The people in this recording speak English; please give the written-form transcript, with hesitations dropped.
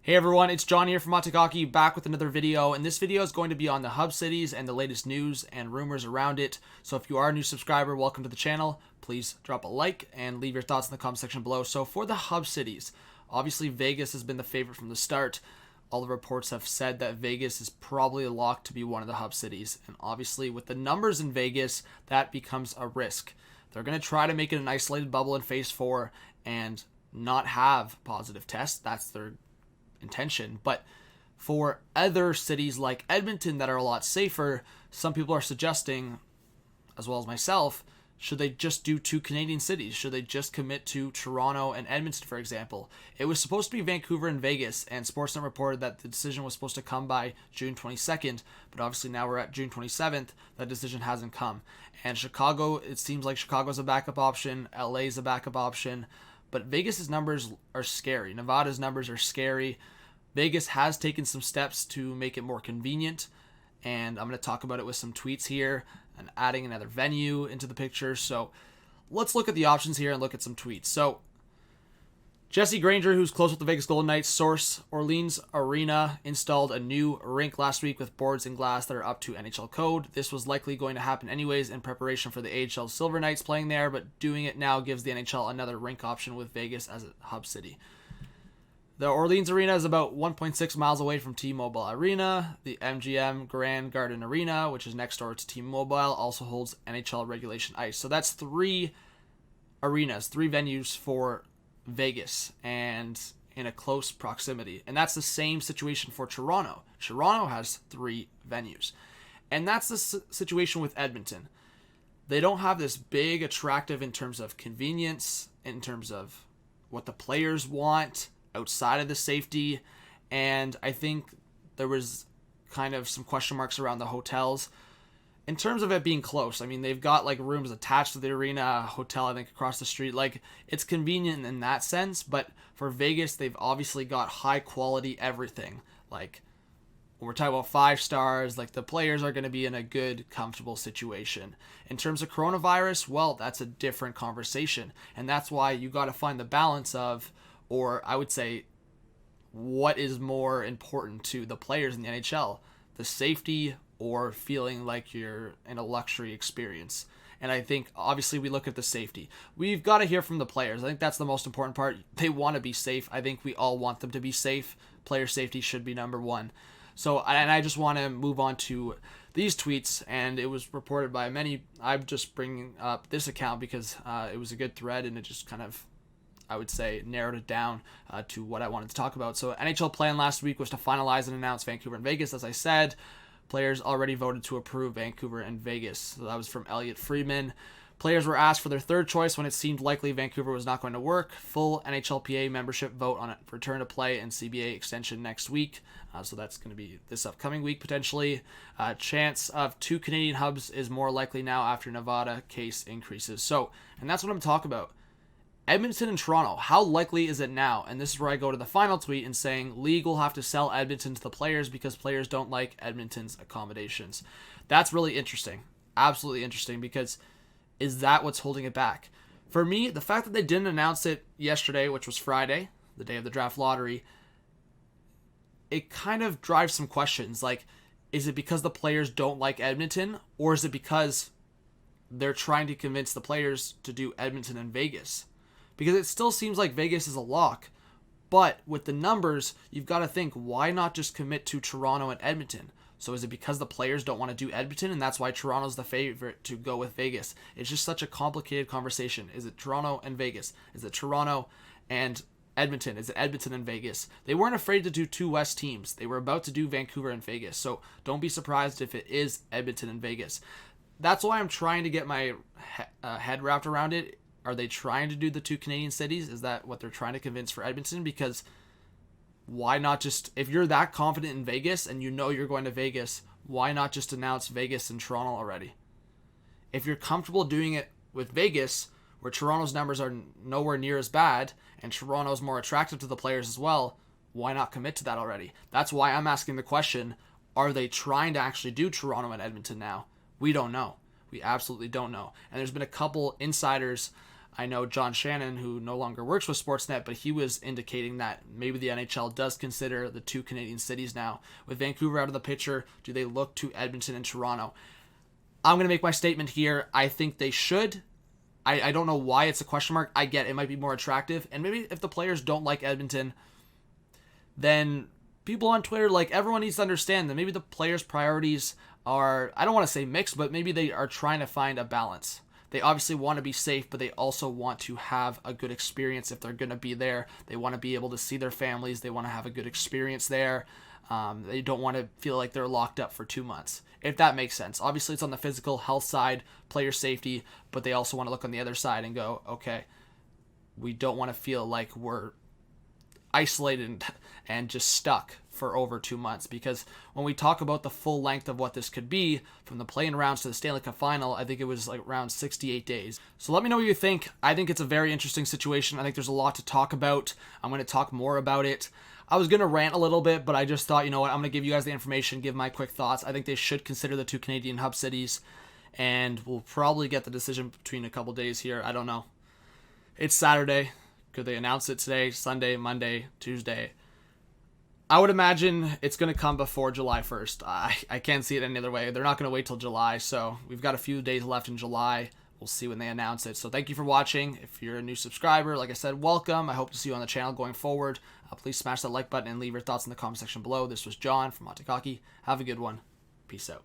Hey everyone, it's John here from RPO Bay Hockey, back with another video, and this video is going to be on the hub cities and the latest news and rumors around it. So if you are a new subscriber, welcome to the channel. Please drop a like and leave your thoughts in the comment section below. So for the hub cities, obviously Vegas has been the favorite from the start. All the reports have said that Vegas is probably a lock to be one of the hub cities, and obviously with the numbers in Vegas, that becomes a risk. They're going to try to make it an isolated bubble in Phase 4 and not have positive tests. That's their intention. But for other cities like Edmonton that are a lot safer, some people are suggesting, as well as myself, should they just do two Canadian cities? Should they just commit to Toronto and Edmonton, for example? It was supposed to be Vancouver and Vegas, and Sportsnet reported that the decision was supposed to come by June 22nd, but obviously now we're at June 27th. That decision hasn't come. And Chicago, it seems like Chicago's a backup option, LA's a backup option, but Vegas's numbers are scary. Nevada's numbers are scary. Vegas has taken some steps to make it more convenient, and I'm going to talk about it with some tweets here and adding another venue into the picture. So let's look at the options here and look at some tweets. So Jesse Granger, who's close with the Vegas Golden Knights, source: Orleans Arena installed a new rink last week with boards and glass that are up to NHL code. This was likely going to happen anyways in preparation for the AHL Silver Knights playing there, but doing it now gives the NHL another rink option with Vegas as a hub city. The Orleans Arena is about 1.6 miles away from T-Mobile Arena. The MGM Grand Garden Arena, which is next door to T-Mobile, also holds NHL regulation ice. So that's three arenas, three venues for Vegas, and in a close proximity. And that's the same situation for Toronto. Toronto has three venues. And that's the situation with Edmonton. They don't have this big attractive in terms of convenience, in terms of what the players want outside of the safety, and I think there was kind of some question marks around the hotels in terms of it being close. I mean, they've got like rooms attached to the arena, a hotel I think across the street. Like, it's convenient in that sense, but for Vegas, they've obviously got high quality everything. Like, when we're talking about 5 stars, like, the players are going to be in a good, comfortable situation. In terms of coronavirus, well, that's a different conversation, and that's why you got to find the balance of, or I would say, what is more important to the players in the NHL, the safety or feeling like you're in a luxury experience. And I think, obviously, we look at the safety. We've got to hear from the players. I think that's the most important part. They want to be safe. I think we all want them to be safe. Player safety should be number one. So, and I just want to move on to these tweets, and it was reported by many. I'm just bringing up this account because it was a good thread, and it just kind of, I would say, narrowed it down to what I wanted to talk about. So NHL plan last week was to finalize and announce Vancouver and Vegas. As I said, players already voted to approve Vancouver and Vegas. So that was from Elliot Friedman. Players were asked for their third choice when it seemed likely Vancouver was not going to work. Full NHLPA membership vote on return to play and CBA extension next week. So that's going to be this upcoming week potentially. Chance of 2 Canadian hubs is more likely now after Nevada case increases. So, and that's what I'm talking about. Edmonton and Toronto, how likely is it now? And this is where I go to the final tweet and saying league will have to sell Edmonton to the players because players don't like Edmonton's accommodations. That's really interesting. Absolutely interesting, because is that what's holding it back? For me, the fact that they didn't announce it yesterday, which was Friday, the day of the draft lottery, it kind of drives some questions. Like, is it because the players don't like Edmonton, or is it because they're trying to convince the players to do Edmonton and Vegas? Because it still seems like Vegas is a lock. But with the numbers, you've got to think, why not just commit to Toronto and Edmonton? So is it because the players don't want to do Edmonton, and that's why Toronto's the favorite to go with Vegas? It's just such a complicated conversation. Is it Toronto and Vegas? Is it Toronto and Edmonton? Is it Edmonton and Vegas? They weren't afraid to do 2 West teams. They were about to do Vancouver and Vegas. So don't be surprised if it is Edmonton and Vegas. That's why I'm trying to get my head wrapped around it. Are they trying to do the 2 Canadian cities? Is that what they're trying to convince for Edmonton? Because why not just, if you're that confident in Vegas and you know you're going to Vegas, why not just announce Vegas and Toronto already? If you're comfortable doing it with Vegas, where Toronto's numbers are nowhere near as bad and Toronto's more attractive to the players as well, why not commit to that already? That's why I'm asking the question, are they trying to actually do Toronto and Edmonton now? We don't know. We absolutely don't know. And there's been a couple insiders I know John Shannon, who no longer works with Sportsnet, but he was indicating that maybe the NHL does consider the 2 Canadian cities now. With Vancouver out of the picture, do they look to Edmonton and Toronto? I'm going to make my statement here. I think they should. I don't know why it's a question mark. I get it might be more attractive. And maybe if the players don't like Edmonton, then people on Twitter, like, everyone needs to understand that maybe the players' priorities are, I don't want to say mixed, but maybe they are trying to find a balance. They obviously want to be safe, but they also want to have a good experience if they're going to be there. They want to be able to see their families. They want to have a good experience there. They don't want to feel like they're locked up for 2 months, if that makes sense. Obviously, it's on the physical health side, player safety, but they also want to look on the other side and go, okay, we don't want to feel like we're isolated and just stuck for over 2 months, because when we talk about the full length of what this could be, from the play-in rounds to the Stanley Cup final, I think it was like around 68 days. So let me know what you think. I think it's a very interesting situation. I think there's a lot to talk about. I'm going to talk more about it. I was going to rant a little bit, but I just thought, you know what, I'm going to give you guys the information, give my quick thoughts. I think they should consider the 2 Canadian hub cities, and we'll probably get the decision between a couple days here. I don't know. It's Saturday. Could they announce it today, Sunday, Monday, Tuesday? I would imagine it's going to come before July 1st. I can't see it any other way. They're not going to wait till July, so we've got a few days left in July. We'll see when they announce it. So thank you for watching. If you're a new subscriber, like I said, welcome. I hope to see you on the channel going forward. Please smash that like button and leave your thoughts in the comment section below. This was John from HUB Hockey. Have a good one. Peace out.